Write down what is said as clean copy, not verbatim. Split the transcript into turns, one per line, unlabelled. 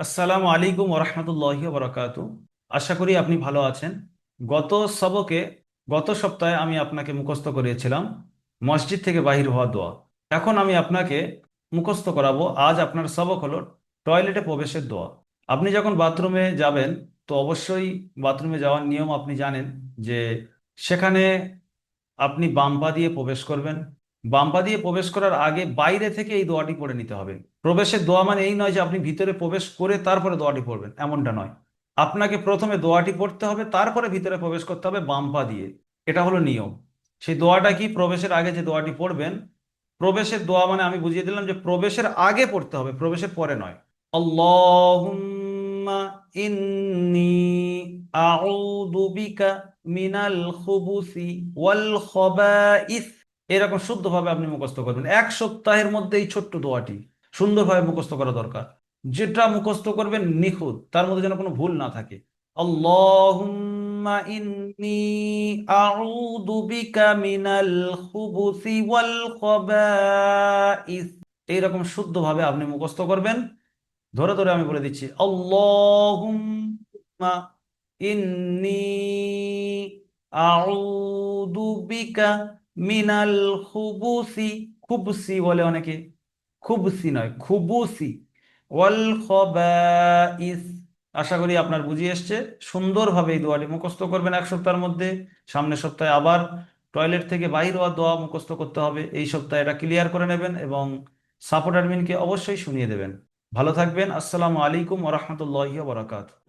আসসালামু আলাইকুম ওরহমতুল্লাহি ওবরাকাতু। আশা করি আপনি ভালো আছেন। গত সবকে গত সপ্তাহে আমি আপনাকে মুখস্থ করিয়েছিলাম মসজিদ থেকে বাহির হওয়া দোয়া। এখন আমি আপনাকে মুখস্থ করাবো। আজ আপনার সবক হলো টয়লেটে প্রবেশের দোয়া। আপনি যখন বাথরুমে যাবেন, তো অবশ্যই বাথরুমে যাওয়ার নিয়ম আপনি জানেন যে সেখানে আপনি বাম পা দিয়ে প্রবেশ করবেন। বাম পা দিয়ে প্রবেশ করার আগে বাইরে থেকে এই দোয়াটি পড়ে নিতে হবে। প্রবেশের দোয়া মানে এই নয় যে আপনি ভিতরে প্রবেশ করে তারপরে দোয়াটি পড়বেন, এমনটা নয়। আপনাকে প্রথমে দোয়াটি পড়তে হবে, তারপরে ভিতরে প্রবেশ করতে হবে বাম পা দিয়ে। এটা হলো নিয়ম। সেই দোয়াটা কি, প্রবেশের আগে যে দোয়াটি পড়বেন, প্রবেশের দোয়া মানে আমি বুঝিয়ে দিলাম যে প্রবেশের আগে পড়তে হবে, প্রবেশের পরে নয়। আল্লাহুম্মা ইন্নী আউযু বিকা মিনাল খুবুসি ওয়াল খবাইস। এরকম শুদ্ধভাবে আপনি মুখস্থ করবেন। এক সপ্তাহের মধ্যে এই ছোট্ট দোয়াটি সুন্দরভাবে মুখস্থ করা দরকার। যেটা মুখস্থ করবেন নিখুঁত, তার মধ্যে যেন কোনো ভুল না থাকে। আল্লাহুম্মা ইন্নী আউযু বিকা মিনাল খুবুসি ওয়াল খবাইস। এইরকম শুদ্ধভাবে আপনি মুখস্থ করবেন। ধরে ধরে আমি বলে দিচ্ছি, আল্লাহুম্মা ইন্নী আউযু বিকা মিনাল খুবুসি। খুবসি বলে অনেকে, খুবসি নয়, খুবুসি। ওয়াল খবাইস। আশা করি আপনার বুঝিয়ে এসছে। সুন্দরভাবে এই দোয়াটি মুখস্থ করবেন এক সপ্তাহের মধ্যে। সামনের সপ্তাহে আবার টয়লেট থেকে বাইর হওয়ার দোয়া মুখস্থ করতে হবে। এই সপ্তাহে এটা ক্লিয়ার করে নেবেন এবং সাপোর্ট অ্যাডমিনকে অবশ্যই শুনিয়ে দেবেন। ভালো থাকবেন। আসসালামু আলাইকুম ওরহমতুল্লাহি ওয়া বারাকাতুহু।